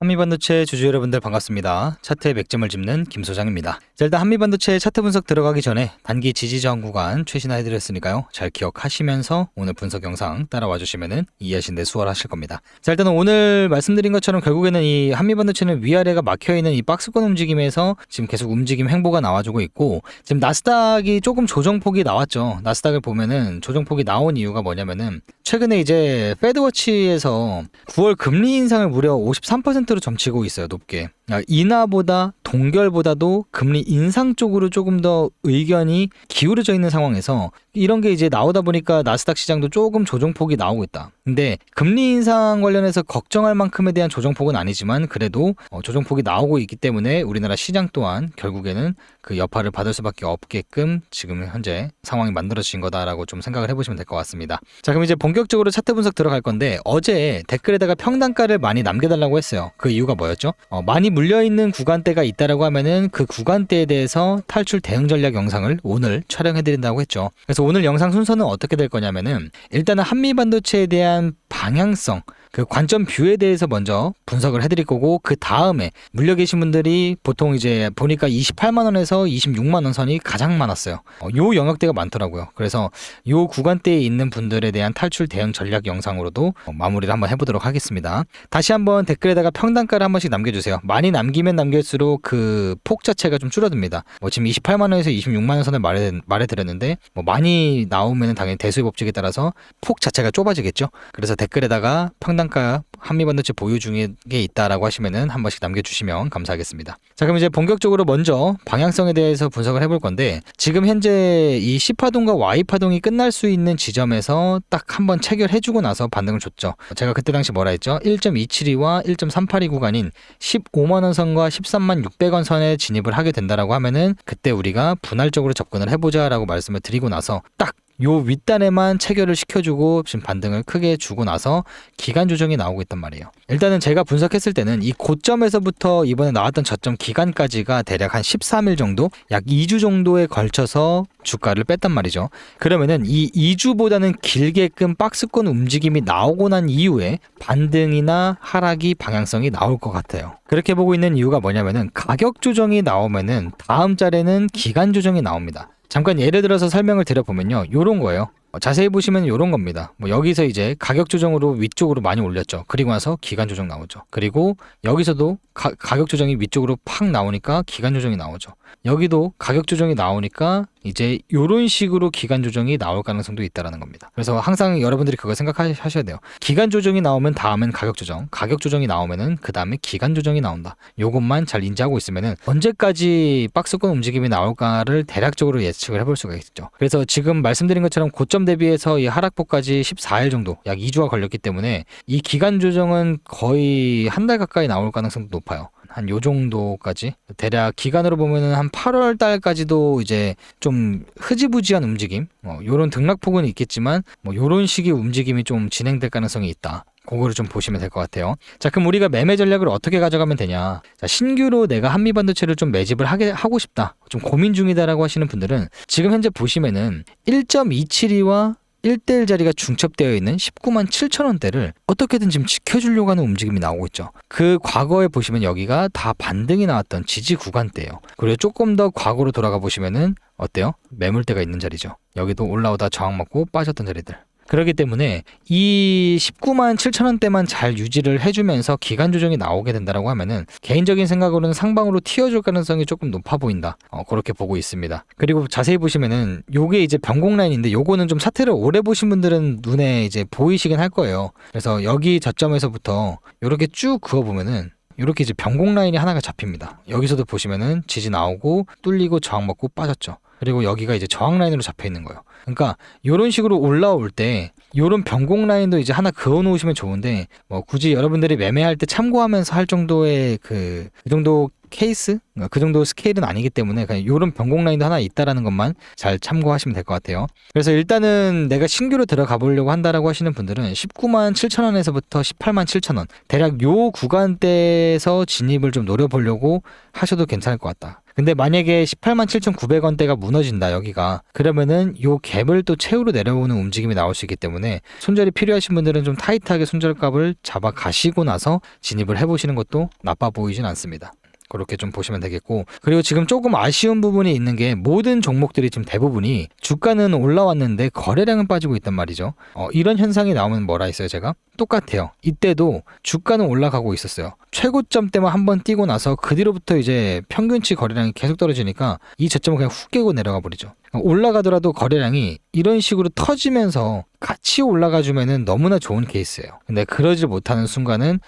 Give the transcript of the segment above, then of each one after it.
한미반도체 주주 여러분들 반갑습니다. 차트의 맥점을 짚는 김 소장입니다. 자, 일단 한미반도체 차트 분석 들어가기 전에 단기 지지 저항 구간 최신화 해드렸으니까요. 잘 기억하시면서 오늘 분석 영상 따라와 주시면 이해하시는데 수월하실 겁니다. 자, 일단 오늘 말씀드린 것처럼 결국에는 이 한미반도체는 위아래가 막혀있는 이 박스권 움직임에서 지금 계속 움직임 행보가 나와주고 있고, 지금 나스닥이 조금 조정폭이 나왔죠. 나스닥을 보면은 조정폭이 나온 이유가 뭐냐면은 최근에 이제 페드워치에서 9월 금리 인상을 무려 53%로 점치고 있어요. 높게. 인하보다 동결보다도 금리 인상 쪽으로 조금 더 의견이 기울어져 있는 상황에서 이런 게 이제 나오다 보니까 나스닥 시장도 조금 조정폭이 나오고 있다. 근데 금리 인상 관련해서 걱정할 만큼에 대한 조정폭은 아니지만 그래도 조정폭이 나오고 있기 때문에 우리나라 시장 또한 결국에는 그 여파를 받을 수밖에 없게끔 지금 현재 상황이 만들어진 거다라고 좀 생각을 해보시면 될 것 같습니다. 자, 그럼 이제 본격적으로 차트 분석 들어갈 건데, 어제 댓글에다가 평단가를 많이 남겨달라고 했어요. 그 이유가 뭐였죠? 많이 물려있는 구간대가 있다라고 하면은 그 구간대에 대해서 탈출 대응 전략 영상을 오늘 촬영해드린다고 했죠. 그래서 오늘 영상 순서는 어떻게 될 거냐면은, 일단은 한미반도체에 대한 방향성, 그 관점 뷰에 대해서 먼저 분석을 해드릴 거고, 그 다음에 물려 계신 분들이 보통 이제 보니까 28만원에서 26만원 선이 가장 많았어요. 요 영역대가 많더라고요. 그래서 요 구간대에 있는 분들에 대한 탈출 대응 전략 영상으로도 마무리를 한번 해보도록 하겠습니다. 다시 한번 댓글에다가 평단가를 한 번씩 남겨주세요. 많이 남기면 남길수록 그 폭 자체가 좀 줄어듭니다. 지금 28만원에서 26만원 선을 말해드렸는데, 많이 나오면 당연히 대수의 법칙에 따라서 폭 자체가 좁아지겠죠. 그래서 댓글에다가 평단가 한미반도체 보유 중에 있다라고 하시면은 한 번씩 남겨주시면 감사하겠습니다. 자, 그럼 이제 본격적으로 먼저 방향성에 대해서 분석을 해볼 건데, 지금 현재 이 C파동과 Y파동이 끝날 수 있는 지점에서 딱 한번 체결해주고 나서 반등을 줬죠. 제가 그때 당시 뭐라 했죠? 1.272와 1.382 구간인 15만원 선과 13만 600원 선에 진입을 하게 된다라고 하면은 그때 우리가 분할적으로 접근을 해보자라고 말씀을 드리고 나서 딱 요 윗단에만 체결을 시켜주고 지금 반등을 크게 주고 나서 기간 조정이 나오고 있단 말이에요. 일단은 제가 분석했을 때는 이 고점에서부터 이번에 나왔던 저점 기간까지가 대략 한 13일 정도, 약 2주 정도에 걸쳐서 주가를 뺐단 말이죠. 그러면은 이 2주보다는 길게끔 박스권 움직임이 나오고 난 이후에 반등이나 하락이 방향성이 나올 것 같아요. 그렇게 보고 있는 이유가 뭐냐면은 가격 조정이 나오면은 다음 달에는 기간 조정이 나옵니다. 잠깐 예를 들어서 설명을 드려보면요, 요런 거예요. 자세히 보시면 요런 겁니다. 여기서 이제 가격 조정으로 위쪽으로 많이 올렸죠. 그리고 나서 기간 조정 나오죠. 그리고 여기서도 가격 조정이 위쪽으로 팍 나오니까 기간 조정이 나오죠. 여기도 가격 조정이 나오니까 이제 요런 식으로 기간 조정이 나올 가능성도 있다라는 겁니다. 그래서 항상 여러분들이 그거 생각하셔야 돼요. 기간 조정이 나오면 다음엔 가격 조정, 가격 조정이 나오면은 그 다음에 기간 조정이 나온다. 요것만 잘 인지하고 있으면은 언제까지 박스권 움직임이 나올까를 대략적으로 예측을 해볼 수가 있죠. 그래서 지금 말씀드린 것처럼 고점 대비해서 이 하락폭까지 14일 정도, 약 2주가 걸렸기 때문에 이 기간 조정은 거의 한 달 가까이 나올 가능성도 높아요. 한 요 정도까지, 대략 기간으로 보면은 한 8월 달까지도 이제 좀 흐지부지한 움직임, 요런 등락폭은 있겠지만 요런 식의 움직임이 좀 진행될 가능성이 있다. 그거를 좀 보시면 될 것 같아요. 자, 그럼 우리가 매매 전략을 어떻게 가져가면 되냐? 자, 신규로 내가 한미반도체를 좀 매집을 하고 싶다, 좀 고민 중이다라고 하시는 분들은 지금 현재 보시면은 1.272와 1대1 자리가 중첩되어 있는 19만 7천원대를 어떻게든 지금 지켜주려고 하는 움직임이 나오고 있죠. 그 과거에 보시면 여기가 다 반등이 나왔던 지지 구간대예요. 그리고 조금 더 과거로 돌아가 보시면은 어때요? 매물대가 있는 자리죠. 여기도 올라오다 저항 먹고 빠졌던 자리들. 그렇기 때문에 이 19만 7천원대만 잘 유지를 해주면서 기간 조정이 나오게 된다라고 하면은 개인적인 생각으로는 상방으로 튀어줄 가능성이 조금 높아 보인다. 그렇게 보고 있습니다. 그리고 자세히 보시면은 요게 이제 변곡 라인인데, 요거는 좀 차트를 오래 보신 분들은 눈에 이제 보이시긴 할 거예요. 그래서 여기 저점에서부터 요렇게 쭉 그어보면은 이렇게 이제 변곡 라인이 하나가 잡힙니다. 여기서도 보시면은 지지 나오고 뚫리고 저항 먹고 빠졌죠. 그리고 여기가 이제 저항 라인으로 잡혀 있는 거예요. 그러니까 이런 식으로 올라올 때 이런 변곡 라인도 이제 하나 그어 놓으시면 좋은데, 굳이 여러분들이 매매할 때 참고하면서 할 정도의 그 정도 케이스? 그 정도 스케일은 아니기 때문에 그냥 이런 변곡 라인도 하나 있다라는 것만 잘 참고하시면 될 것 같아요. 그래서 일단은 내가 신규로 들어가 보려고 한다라고 하시는 분들은 19만 7천 원에서부터 18만 7천 원 대략 요 구간대에서 진입을 좀 노려보려고 하셔도 괜찮을 것 같다. 근데 만약에 18만 7,900원대가 무너진다 여기가 그러면은 요 갭을 또 채우러 내려오는 움직임이 나올 수 있기 때문에 손절이 필요하신 분들은 좀 타이트하게 손절값을 잡아 가시고 나서 진입을 해보시는 것도 나빠 보이진 않습니다. 그렇게 좀 보시면 되겠고, 그리고 지금 조금 아쉬운 부분이 있는 게 모든 종목들이 지금 대부분이 주가는 올라왔는데 거래량은 빠지고 있단 말이죠. 이런 현상이 나오면 뭐라 했어요 제가? 똑같아요. 이때도 주가는 올라가고 있었어요. 최고점 때만 한번 뛰고 나서 그 뒤로부터 이제 평균치 거래량이 계속 떨어지니까 이 저점을 그냥 훅 깨고 내려가 버리죠. 올라가더라도 거래량이 이런 식으로 터지면서 같이 올라가주면은 너무나 좋은 케이스예요. 근데 그러지 못하는 순간은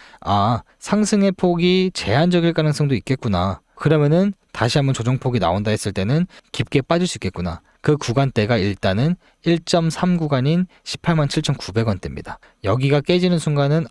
상승의 폭이 제한적일 가능성도 있겠구나. 그러면은 다시 한번 조정폭이 나온다 했을 때는 깊게 빠질 수 있겠구나. 그 구간대가 일단은 1.3 구간인 18만 7,900원대입니다. 여기가 깨지는 순간은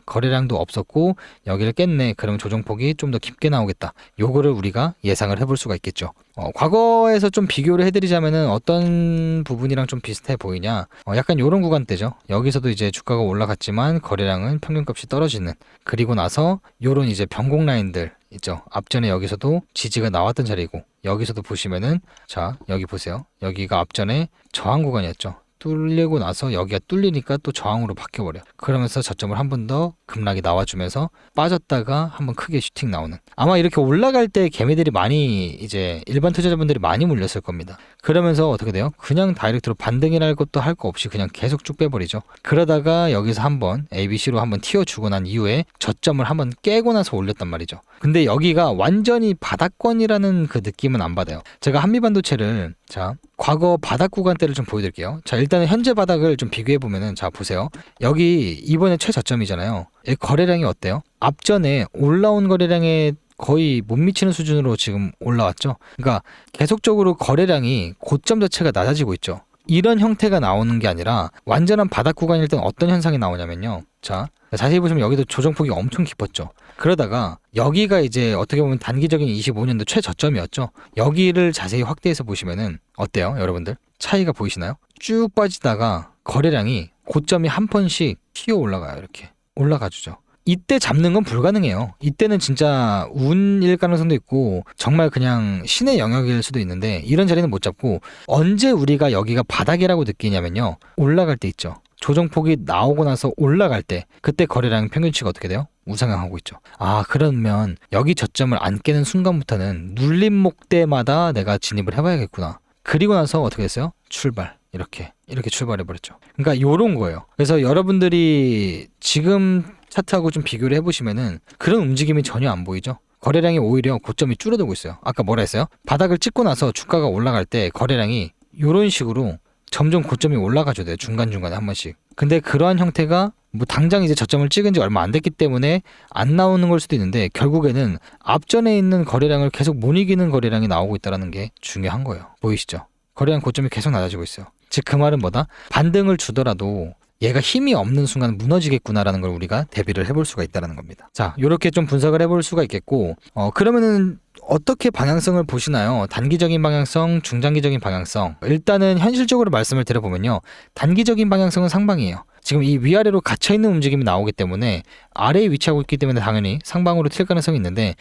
거래량도 없었고 여기를 깼네. 그러면 조정폭이 좀 더 깊게 나오겠다. 요거를 우리가 예상을 해볼 수가 있겠죠. 과거에서 좀 비교를 해드리자면은 어떤 부분이랑 좀 비슷해 보이냐? 약간 요런 구간대죠. 여기서도 이제 주가가 올라갔지만 거래량은 평균값이 떨어지는. 그리고 나서 요런 이제 변곡 라인들 있죠. 앞전에 여기서도 지지가 나왔던 자리고 여기서도 보시면은 자 여기 보세요. 여기가 앞전에 저항 구간이었죠. 뚫리고 나서 여기가 뚫리니까 또 저항으로 바뀌어버려. 그러면서 저점을 한 번 더 급락이 나와주면서 빠졌다가 한번 크게 슈팅 나오는. 아마 이렇게 올라갈 때 개미들이 많이 이제 일반 투자자분들이 많이 물렸을 겁니다. 그러면서 어떻게 돼요? 그냥 다이렉트로 반등이랄 것도 할 거 없이 그냥 계속 쭉 빼버리죠. 그러다가 여기서 한번 ABC로 한번 튀어주고 난 이후에 저점을 한번 깨고 나서 올렸단 말이죠. 근데 여기가 완전히 바닥권이라는 그 느낌은 안 받아요. 제가 한미반도체를 자 과거 바닥 구간대를 좀 보여드릴게요. 자 일단은 현재 바닥을 좀 비교해 보면은 자 보세요. 여기 이번에 최저점이잖아요. 이 거래량이 어때요? 앞전에 올라온 거래량에 거의 못 미치는 수준으로 지금 올라왔죠. 그러니까 계속적으로 거래량이 고점 자체가 낮아지고 있죠. 이런 형태가 나오는 게 아니라 완전한 바닥 구간일 땐 어떤 현상이 나오냐면요. 자 자세히 보시면 여기도 조정폭이 엄청 깊었죠. 그러다가 여기가 이제 어떻게 보면 단기적인 25년도 최저점이었죠. 여기를 자세히 확대해서 보시면은 어때요 여러분들? 차이가 보이시나요? 쭉 빠지다가 거래량이 고점이 한 펀씩 튀어 올라가요. 이렇게 올라가주죠. 이때 잡는 건 불가능해요. 이때는 진짜 운일 가능성도 있고 정말 그냥 신의 영역일 수도 있는데 이런 자리는 못 잡고 언제 우리가 여기가 바닥이라고 느끼냐면요. 올라갈 때 있죠. 조정폭이 나오고 나서 올라갈 때 그때 거래량 평균치가 어떻게 돼요? 우상향하고 있죠. 그러면 여기 저점을 안 깨는 순간부터는 눌림목 때마다 내가 진입을 해봐야겠구나. 그리고 나서 어떻게 됐어요? 출발. 이렇게 출발해버렸죠. 그러니까 요런 거예요. 그래서 여러분들이 지금 차트하고 좀 비교를 해보시면은 그런 움직임이 전혀 안 보이죠. 거래량이 오히려 고점이 줄어들고 있어요. 아까 뭐라 했어요? 바닥을 찍고 나서 주가가 올라갈 때 거래량이 이런 식으로 점점 고점이 올라가줘야 돼요. 중간중간에 한 번씩. 근데 그러한 형태가 뭐 당장 이제 저점을 찍은 지 얼마 안 됐기 때문에 안 나오는 걸 수도 있는데 결국에는 앞전에 있는 거래량을 계속 못 이기는 거래량이 나오고 있다는 게 중요한 거예요. 보이시죠? 거래량 고점이 계속 낮아지고 있어요. 즉 그 말은 뭐다? 반등을 주더라도 얘가 힘이 없는 순간 무너지겠구나라는 걸 우리가 대비를 해볼 수가 있다는 겁니다. 자, 이렇게 좀 분석을 해볼 수가 있겠고, 그러면은 어떻게 방향성을 보시나요? 단기적인 방향성, 중장기적인 방향성. 일단은 현실적으로 말씀을 드려보면요. 단기적인 방향성은 상방이에요. 지금 이 위아래로 갇혀있는 움직임이 나오기 때문에 아래에 위치하고 있기 때문에 당연히 상방으로 튈 가능성이 있는데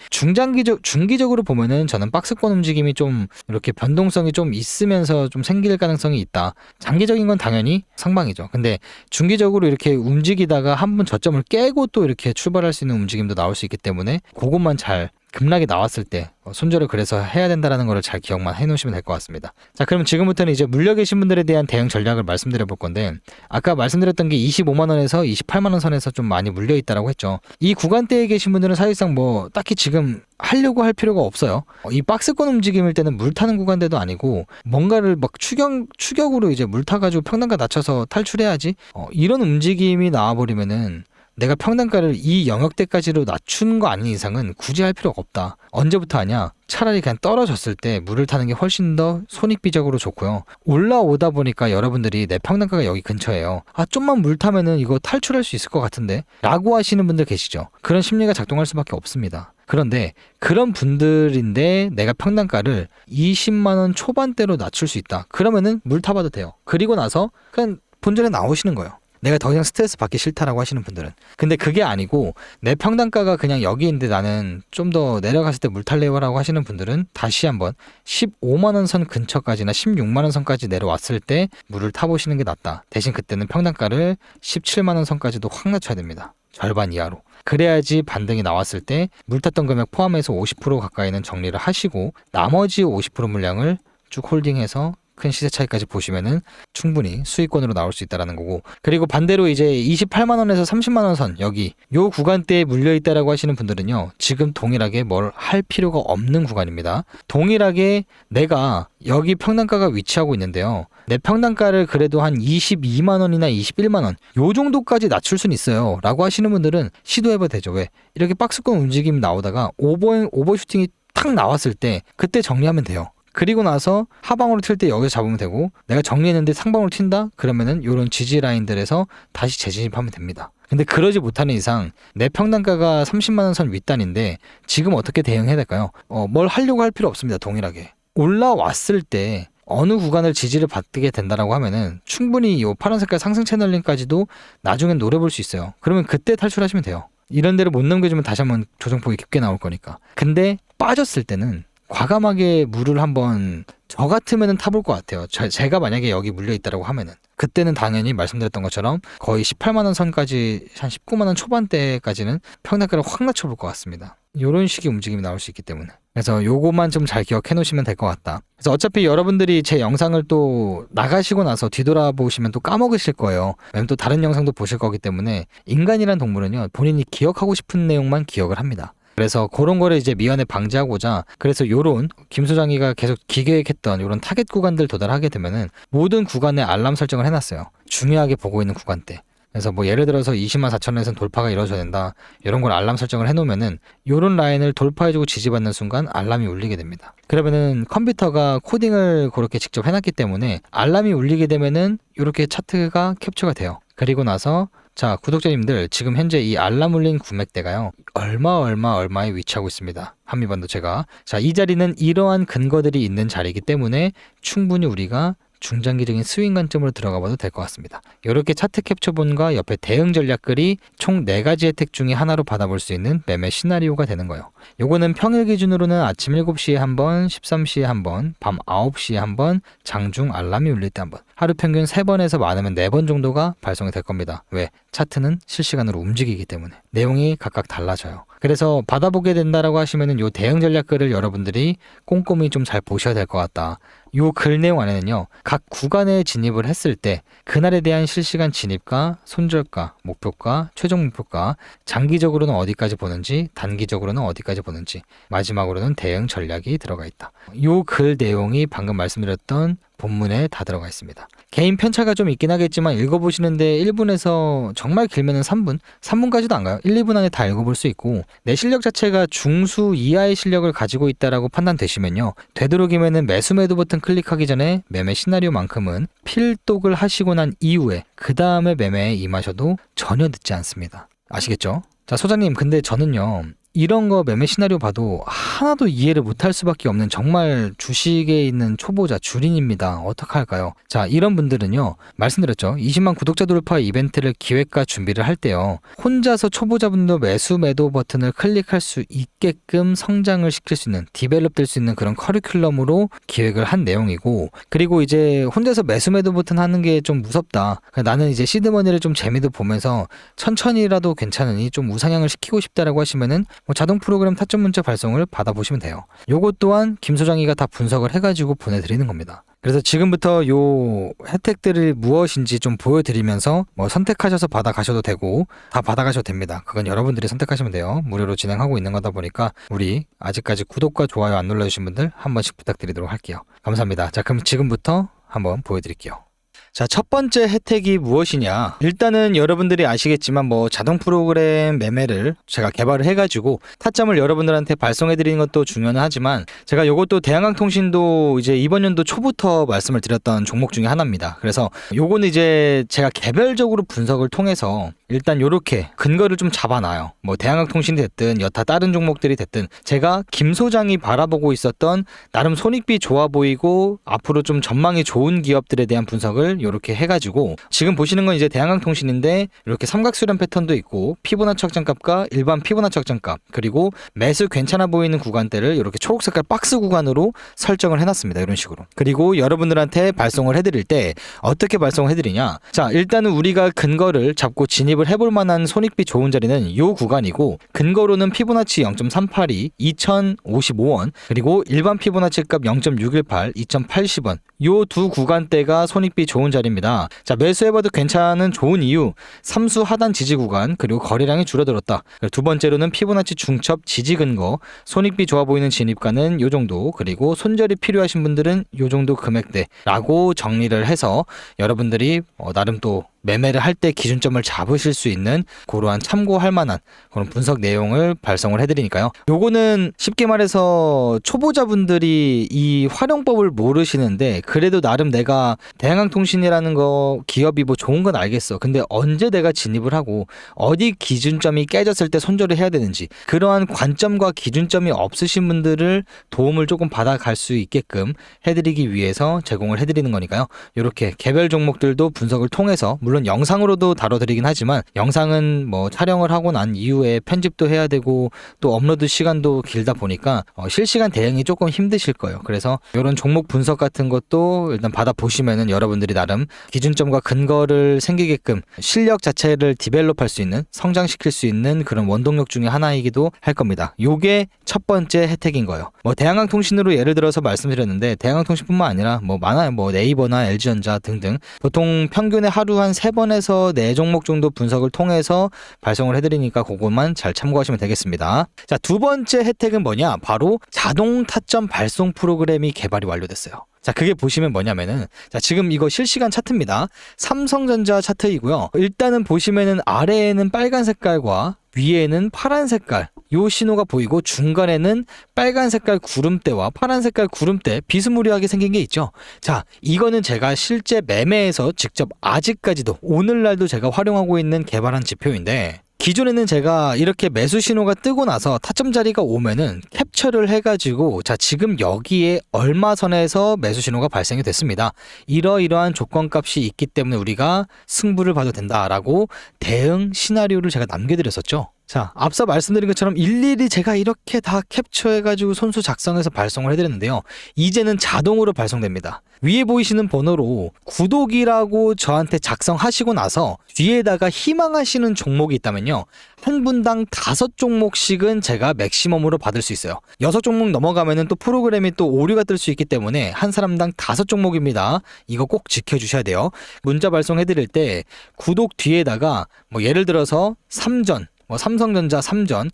중기적으로 보면은 저는 박스권 움직임이 좀 이렇게 변동성이 좀 있으면서 좀 생길 가능성이 있다. 장기적인 건 당연히 상방이죠. 근데 중기적으로 이렇게 움직이다가 한번 저점을 깨고 또 이렇게 출발할 수 있는 움직임도 나올 수 있기 때문에 그것만 잘 급락이 나왔을 때 손절을 그래서 해야 된다는 거를 잘 기억만 해놓으시면 될 것 같습니다. 자, 그럼 지금부터는 이제 물려 계신 분들에 대한 대응 전략을 말씀드려 볼 건데 아까 말씀드렸던 게 25만 원에서 28만 원 선에서 좀 많이 물려 있다라고 했죠. 이 구간대에 계신 분들은 사실상 뭐 딱히 지금 하려고 할 필요가 없어요. 이 박스권 움직임일 때는 물 타는 구간대도 아니고 뭔가를 막 추격으로 이제 물 타가지고 평단가 낮춰서 탈출해야지. 이런 움직임이 나와버리면은 내가 평단가를 이 영역대까지로 낮춘 거 아닌 이상은 굳이 할 필요가 없다. 언제부터 하냐? 차라리 그냥 떨어졌을 때 물을 타는 게 훨씬 더 손익비적으로 좋고요. 올라오다 보니까 여러분들이 내 평단가가 여기 근처예요. 좀만 물 타면은 이거 탈출할 수 있을 것 같은데? 라고 하시는 분들 계시죠? 그런 심리가 작동할 수밖에 없습니다. 그런데 그런 분들인데 내가 평당가를 20만 원 초반대로 낮출 수 있다. 그러면은 물 타봐도 돼요. 그리고 나서 그냥 본전에 나오시는 거예요. 내가 더 이상 스트레스 받기 싫다라고 하시는 분들은. 근데 그게 아니고 내 평당가가 그냥 여기 있는데 나는 좀 더 내려갔을 때 물 탈래요라고 하시는 분들은 다시 한번 15만 원 선 근처까지나 16만 원 선까지 내려왔을 때 물을 타보시는 게 낫다. 대신 그때는 평당가를 17만 원 선까지도 확 낮춰야 됩니다. 절반 이하로. 그래야지 반등이 나왔을 때 물 탔던 금액 포함해서 50% 가까이는 정리를 하시고 나머지 50% 물량을 쭉 홀딩해서 큰 시세 차이까지 보시면은 충분히 수익권으로 나올 수 있다라는 거고, 그리고 반대로 이제 28만 원에서 30만 원 선 여기 요 구간대에 물려 있다라고 하시는 분들은요, 지금 동일하게 뭘 할 필요가 없는 구간입니다. 동일하게 내가 여기 평당가가 위치하고 있는데요, 내 평당가를 그래도 한 22만 원이나 21만 원 요 정도까지 낮출 수는 있어요 라고 하시는 분들은 시도해봐도 되죠. 왜? 이렇게 박스권 움직임이 나오다가 오버슈팅이 탁 나왔을 때 그때 정리하면 돼요. 그리고 나서 하방으로 튈 때 여기서 잡으면 되고, 내가 정리했는데 상방으로 튄다? 그러면은 요런 지지 라인들에서 다시 재진입하면 됩니다. 근데 그러지 못하는 이상 내 평당가가 30만 원 선 윗단인데 지금 어떻게 대응해야 될까요? 뭘 하려고 할 필요 없습니다. 동일하게 올라왔을 때 어느 구간을 지지를 받게 된다라고 하면은 충분히 이 파란 색깔 상승 채널링까지도 나중엔 노려볼 수 있어요. 그러면 그때 탈출하시면 돼요. 이런 데를 못 넘겨주면 다시 한번 조정폭이 깊게 나올 거니까. 근데 빠졌을 때는 과감하게 물을 한번 저 같으면은 타볼 것 같아요. 제가 만약에 여기 물려 있다라고 하면은 그때는 당연히 말씀드렸던 것처럼 거의 18만 원 선까지 한 19만 원 초반대까지는 평당가를 확 낮춰볼 것 같습니다. 이런 식의 움직임이 나올 수 있기 때문에. 그래서 요것만 좀 잘 기억해 놓으시면 될 것 같다. 그래서 어차피 여러분들이 제 영상을 또 나가시고 나서 뒤돌아보시면 또 까먹으실 거예요. 왜냐면 또 다른 영상도 보실 거기 때문에 인간이란 동물은요, 본인이 기억하고 싶은 내용만 기억을 합니다. 그래서 그런 거를 이제 미연에 방지하고자, 그래서 요런 김 소장이가 계속 기계획했던 요런 타겟 구간들 도달하게 되면은 모든 구간에 알람 설정을 해놨어요. 중요하게 보고 있는 구간대. 그래서 뭐 예를 들어서 20만 4천 원에서는 돌파가 이루어져야 된다, 이런 걸 알람 설정을 해놓으면은 요런 라인을 돌파해주고 지지받는 순간 알람이 울리게 됩니다. 그러면은 컴퓨터가 코딩을 그렇게 직접 해놨기 때문에 알람이 울리게 되면은 요렇게 차트가 캡처가 돼요. 그리고 나서 자, 구독자님들, 지금 현재 이 알람 울린 금액대가요, 얼마에 위치하고 있습니다. 한미반도체가. 자, 이 자리는 이러한 근거들이 있는 자리이기 때문에 충분히 우리가 중장기적인 스윙 관점으로 들어가 봐도 될 것 같습니다. 이렇게 차트 캡처본과 옆에 대응 전략글이 총 4가지 혜택 중에 하나로 받아볼 수 있는 매매 시나리오가 되는 거예요. 요거는 평일 기준으로는 아침 7시에 한 번, 13시에 한 번, 밤 9시에 한 번, 장중 알람이 울릴 때 한 번, 하루 평균 3번에서 많으면 4번 정도가 발송이 될 겁니다. 왜? 차트는 실시간으로 움직이기 때문에 내용이 각각 달라져요. 그래서 받아보게 된다라고 하시면은 요 대응 전략글을 여러분들이 꼼꼼히 좀 잘 보셔야 될 것 같다. 요 글 내용 안에는요, 각 구간에 진입을 했을 때 그날에 대한 실시간 진입가, 손절가, 목표가, 최종 목표가, 장기적으로는 어디까지 보는지, 단기적으로는 어디까지 보는지, 마지막으로는 대응 전략이 들어가 있다. 요 글 내용이 방금 말씀드렸던 본문에 다 들어가 있습니다. 개인 편차가 좀 있긴 하겠지만 읽어보시는데 1분에서 정말 길면은 3분까지도 안 가요. 1, 2분 안에 다 읽어볼 수 있고, 내 실력 자체가 중수 이하의 실력을 가지고 있다라고 판단되시면요, 되도록이면은 매수 매도 버튼 클릭하기 전에 매매 시나리오만큼은 필독을 하시고 난 이후에 그 다음에 매매에 임하셔도 전혀 늦지 않습니다. 아시겠죠? 자, 소장님, 근데 저는요, 이런 거 매매 시나리오 봐도 하나도 이해를 못할 수밖에 없는 정말 주식에 있는 초보자 주린입니다. 어떡할까요? 자, 이런 분들은요, 말씀드렸죠, 20만 구독자 돌파 이벤트를 기획과 준비를 할 때요, 혼자서 초보자분도 매수 매도 버튼을 클릭할 수 있게끔 성장을 시킬 수 있는, 디벨롭 될 수 있는 그런 커리큘럼으로 기획을 한 내용이고, 그리고 이제 혼자서 매수 매도 버튼 하는 게 좀 무섭다, 나는 이제 시드머니를 좀 재미도 보면서 천천히라도 괜찮으니 좀 우상향을 시키고 싶다라고 하시면은 자동 프로그램 타점 문자 발송을 받아보시면 돼요. 요것 또한 김 소장이가 다 분석을 해가지고 보내드리는 겁니다. 그래서 지금부터 요 혜택들이 무엇인지 좀 보여드리면서 선택하셔서 받아가셔도 되고 다 받아가셔도 됩니다. 그건 여러분들이 선택하시면 돼요. 무료로 진행하고 있는 거다 보니까 우리 아직까지 구독과 좋아요 안 눌러주신 분들 한 번씩 부탁드리도록 할게요. 감사합니다. 자, 그럼 지금부터 한번 보여드릴게요. 자, 첫 번째 혜택이 무엇이냐? 일단은 여러분들이 아시겠지만 자동 프로그램 매매를 제가 개발을 해가지고 타점을 여러분들한테 발송해드리는 것도 중요는 하지만 제가 요것도 대한항공통신도 이제 이번 연도 초부터 말씀을 드렸던 종목 중에 하나입니다. 그래서 요거는 이제 제가 개별적으로 분석을 통해서 일단 요렇게 근거를 좀 잡아놔요. 대한항공통신이 됐든 여타 다른 종목들이 됐든 제가 김 소장이 바라보고 있었던 나름 손익비 좋아 보이고 앞으로 좀 전망이 좋은 기업들에 대한 분석을 요렇게 해가지고 지금 보시는 건 이제 대한항공통신인데 이렇게 삼각수렴 패턴도 있고 피보나치 확장값과 일반 피보나치 확장값 그리고 매수 괜찮아 보이는 구간대를 이렇게 초록색깔 박스 구간으로 설정을 해놨습니다. 이런 식으로. 그리고 여러분들한테 발송을 해드릴 때 어떻게 발송을 해드리냐? 자, 일단은 우리가 근거를 잡고 진입을 해볼 만한 손익비 좋은 자리는 이 구간이고 근거로는 피보나치 0.382, 2055원 그리고 일반 피보나치 값 0.618, 2080원 요 두 구간대가 손익비 좋은 자리입니다. 자, 매수해봐도 괜찮은 좋은 이유 삼수 하단 지지 구간 그리고 거래량이 줄어들었다. 두 번째로는 피보나치 중첩 지지 근거 손익비 좋아 보이는 진입가는 요 정도 그리고 손절이 필요하신 분들은 요 정도 금액대라고 정리를 해서 여러분들이 나름 또 매매를 할 때 기준점을 잡으실 수 있는 그러한 참고할 만한 그런 분석 내용을 발송을 해드리니까요. 요거는 쉽게 말해서 초보자분들이 이 활용법을 모르시는데 그래도 나름 내가 대한항공통신이라는 거 기업이 좋은 건 알겠어. 근데 언제 내가 진입을 하고 어디 기준점이 깨졌을 때 손절을 해야 되는지 그러한 관점과 기준점이 없으신 분들을 도움을 조금 받아갈 수 있게끔 해드리기 위해서 제공을 해드리는 거니까요. 이렇게 개별 종목들도 분석을 통해서 물론 영상으로도 다뤄드리긴 하지만 영상은 촬영을 하고 난 이후에 편집도 해야 되고 또 업로드 시간도 길다 보니까 실시간 대응이 조금 힘드실 거예요. 그래서 이런 종목 분석 같은 것도 일단 받아보시면은 여러분들이 나름 기준점과 근거를 생기게끔 실력 자체를 디벨롭할 수 있는 성장시킬 수 있는 그런 원동력 중에 하나이기도 할 겁니다. 요게 첫 번째 혜택인 거예요. 대한항공통신으로 예를 들어서 말씀드렸는데 대한항공통신뿐만 아니라 많아요. 네이버나 LG전자 등등 보통 평균에 하루 한 3번에서 4종목 정도 분석을 통해서 발송을 해드리니까 그것만 잘 참고하시면 되겠습니다. 자, 두 번째 혜택은 뭐냐? 바로 자동 타점 발송 프로그램이 개발이 완료됐어요. 자, 그게 보시면 뭐냐면은 자, 지금 이거 실시간 차트입니다. 삼성전자 차트이고요. 일단은 보시면은 아래에는 빨간 색깔과 위에는 파란 색깔 요 신호가 보이고 중간에는 빨간 색깔 구름대와 파란 색깔 구름대 비스무리하게 생긴 게 있죠. 자, 이거는 제가 실제 매매에서 직접 아직까지도 오늘날도 제가 활용하고 있는 개발한 지표인데 기존에는 제가 이렇게 매수 신호가 뜨고 나서 타점 자리가 오면은 캡처를 해가지고 자, 지금 여기에 얼마 선에서 매수 신호가 발생이 됐습니다. 이러이러한 조건값이 있기 때문에 우리가 승부를 봐도 된다라고 대응 시나리오를 제가 남겨드렸었죠. 자, 앞서 말씀드린 것처럼 일일이 제가 이렇게 다 캡처해가지고 손수 작성해서 발송을 해드렸는데요. 이제는 자동으로 발송됩니다. 위에 보이시는 번호로 구독이라고 저한테 작성하시고 나서 뒤에다가 희망하시는 종목이 있다면요. 한 분당 5종목씩은 제가 맥시멈으로 받을 수 있어요. 6종목 넘어가면은 또 프로그램이 또 오류가 뜰 수 있기 때문에 한 사람당 5종목입니다. 이거 꼭 지켜주셔야 돼요. 문자 발송해드릴 때 구독 뒤에다가 예를 들어서 3전 삼성전자 3전,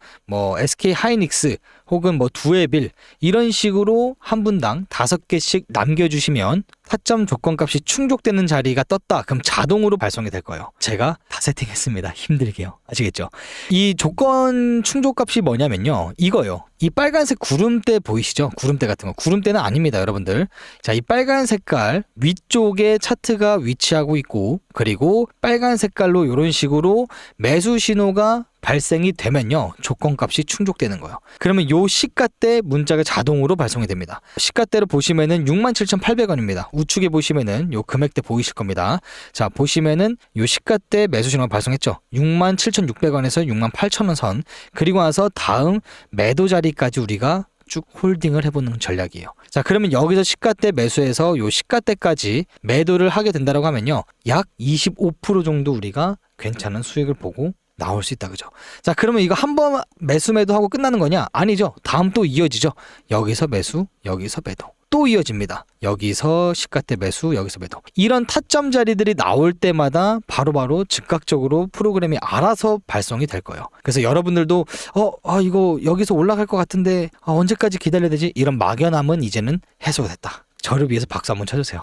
SK 하이닉스 혹은 두에빌 이런 식으로 한 분당 5개씩 남겨주시면 타점 조건값이 충족되는 자리가 떴다. 그럼 자동으로 발송이 될 거예요. 제가 다 세팅했습니다. 힘들게요. 아시겠죠? 이 조건 충족값이 뭐냐면요. 이거요. 이 빨간색 구름대 보이시죠? 구름대 같은 거. 구름대는 아닙니다, 여러분들. 자, 이 빨간 색깔 위쪽에 차트가 위치하고 있고 그리고 빨간 색깔로 이런 식으로 매수 신호가 발생이 되면요. 조건값이 충족되는 거예요. 그러면 요 시가대 문자가 자동으로 발송이 됩니다. 시가대로 보시면은 67,800원입니다. 우측에 보시면은 요 금액대 보이실 겁니다. 자, 보시면은 요 시가대 매수 신호가 발송했죠. 67,600원에서 68,000원 선. 그리고 나서 다음 매도 자리까지 우리가 쭉 홀딩을 해보는 전략이에요. 자, 그러면 여기서 시가대 매수해서 요 시가대까지 매도를 하게 된다고 하면요. 약 25% 정도 우리가 괜찮은 수익을 보고 나올 수 있다, 그죠? 자, 그러면 이거 한 번 매도하고 끝나는 거냐? 아니죠. 다음 또 이어지죠. 여기서 매수, 여기서 매도. 또 이어집니다. 여기서 시가대 매수, 여기서 매도. 이런 타점 자리들이 나올 때마다 바로바로 즉각적으로 프로그램이 알아서 발송이 될 거예요. 그래서 여러분들도 이거 여기서 올라갈 것 같은데 언제까지 기다려야 되지? 이런 막연함은 이제는 해소가 됐다. 저를 위해서 박수 한번 쳐주세요.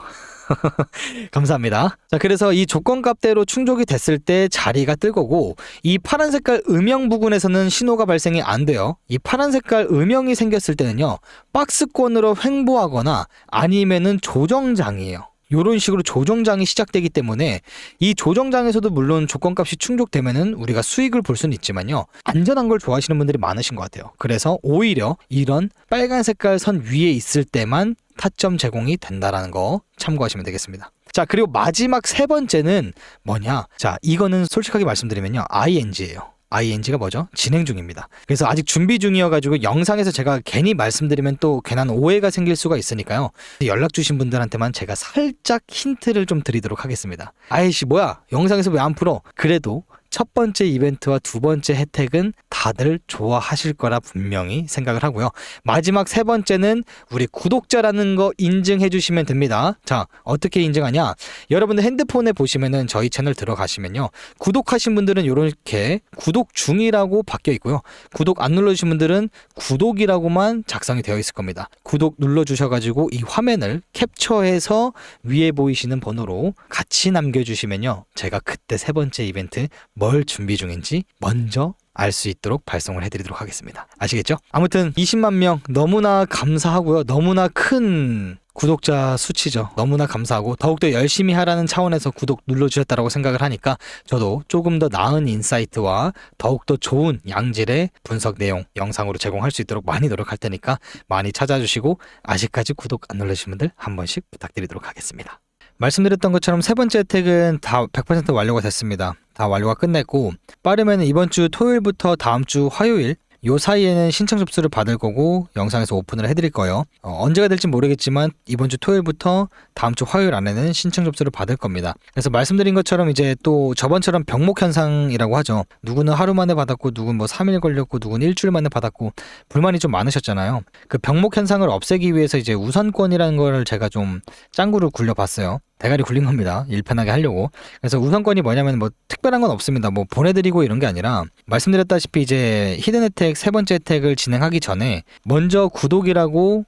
감사합니다. 자, 그래서 이 조건값대로 충족이 됐을 때 자리가 뜰 거고, 이 파란 색깔 음영 부근에서는 신호가 발생이 안 돼요. 이 파란 색깔 음영이 생겼을 때는요, 박스권으로 횡보하거나 아니면은 조정장이에요. 이런 식으로 조정장이 시작되기 때문에 이 조정장에서도 물론 조건값이 충족되면은 우리가 수익을 볼 수는 있지만요, 안전한 걸 좋아하시는 분들이 많으신 것 같아요. 그래서 오히려 이런 빨간 색깔 선 위에 있을 때만 타점 제공이 된다라는 거 참고하시면 되겠습니다. 자, 그리고 마지막 세 번째는 뭐냐? 자, 이거는 솔직하게 말씀드리면요, ING예요. ING가 뭐죠? 진행 중입니다. 그래서 아직 준비 중이어가지고 영상에서 제가 괜히 말씀드리면 또 괜한 오해가 생길 수가 있으니까요. 연락 주신 분들한테만 제가 살짝 힌트를 좀 드리도록 하겠습니다. 아이씨 뭐야? 영상에서 왜 안 풀어? 그래도 첫 번째 이벤트와 두 번째 혜택은 다들 좋아하실 거라 분명히 생각을 하고요. 마지막 세 번째는 우리 구독자라는 거 인증해 주시면 됩니다. 자, 어떻게 인증하냐? 여러분들 핸드폰에 보시면은 저희 채널 들어가시면요, 구독하신 분들은 이렇게 구독 중이라고 바뀌어 있고요, 구독 안 눌러주신 분들은 구독이라고만 작성이 되어 있을 겁니다. 구독 눌러주셔가지고 이 화면을 캡처해서 위에 보이시는 번호로 같이 남겨주시면요, 제가 그때 세 번째 이벤트 뭘 준비 중인지 먼저 알 수 있도록 발송을 해드리도록 하겠습니다. 아시겠죠? 아무튼 20만 명 너무나 감사하고요. 너무나 큰 구독자 수치죠. 너무나 감사하고 더욱더 열심히 하라는 차원에서 구독 눌러주셨다고 생각을 하니까 저도 조금 더 나은 인사이트와 더욱더 좋은 양질의 분석 내용 영상으로 제공할 수 있도록 많이 노력할 테니까 많이 찾아주시고, 아직까지 구독 안 눌러주신 분들 한 번씩 부탁드리도록 하겠습니다. 말씀드렸던 것처럼 세 번째 혜택은 다 100% 완료가 됐습니다. 다 완료가 끝냈고, 빠르면 이번 주 토요일부터 다음 주 화요일 요 사이에는 신청 접수를 받을 거고 영상에서 오픈을 해드릴 거예요. 언제가 될지 모르겠지만 이번 주 토요일부터 다음 주 화요일 안에는 신청 접수를 받을 겁니다. 그래서 말씀드린 것처럼 이제 또 저번처럼 병목 현상이라고 하죠. 누구는 하루 만에 받았고 누구는 뭐 3일 걸렸고 누구는 일주일 만에 받았고 불만이 좀 많으셨잖아요. 그 병목 현상을 없애기 위해서 이제 우선권이라는 걸 제가 좀 짱구를 굴려봤어요. 대가리 굴린 겁니다. 일편하게 하려고. 그래서 우선권이 뭐냐면 뭐 특별한 건 없습니다. 뭐 보내드리고 이런 게 아니라, 말씀드렸다시피 이제 히든 혜택 세 번째 혜택을 진행하기 전에 먼저 구독이라고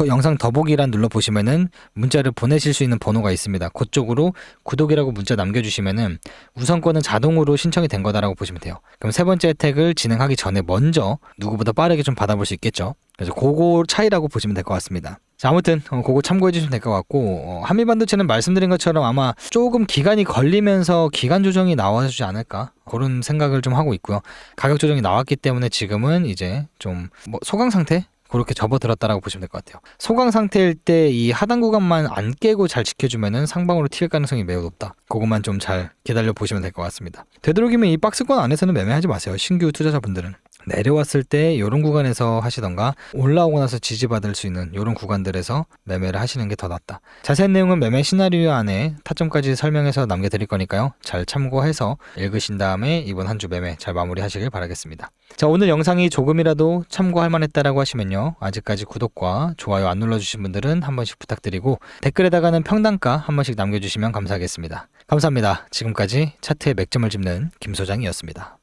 영상 더보기란 눌러보시면은 문자를 보내실 수 있는 번호가 있습니다. 그쪽으로 구독이라고 문자 남겨주시면은 우선권은 자동으로 신청이 된 거다라고 보시면 돼요. 그럼 세 번째 혜택을 진행하기 전에 먼저 누구보다 빠르게 좀 받아볼 수 있겠죠. 그래서 그거 차이라고 보시면 될 것 같습니다. 자, 아무튼 그거 참고해 주시면 될 것 같고, 한미반도체는 말씀드린 것처럼 아마 조금 기간이 걸리면서 기간 조정이 나와주지 않을까, 그런 생각을 좀 하고 있고요. 가격 조정이 나왔기 때문에 지금은 이제 좀 뭐 소강 상태? 그렇게 접어들었다라고 보시면 될 것 같아요. 소강 상태일 때 이 하단 구간만 안 깨고 잘 지켜주면은 상방으로 튈 가능성이 매우 높다. 그것만 좀 잘 기다려 보시면 될 것 같습니다. 되도록이면 이 박스권 안에서는 매매하지 마세요. 신규 투자자분들은. 내려왔을 때 이런 구간에서 하시던가, 올라오고 나서 지지받을 수 있는 이런 구간들에서 매매를 하시는 게 더 낫다. 자세한 내용은 매매 시나리오 안에 타점까지 설명해서 남겨드릴 거니까요. 잘 참고해서 읽으신 다음에 이번 한 주 매매 잘 마무리하시길 바라겠습니다. 자, 오늘 영상이 조금이라도 참고할 만했다라고 하시면요, 아직까지 구독과 좋아요 안 눌러주신 분들은 한 번씩 부탁드리고, 댓글에다가는 평단가 한 번씩 남겨주시면 감사하겠습니다. 감사합니다. 지금까지 차트의 맥점을 짚는 김 소장이었습니다.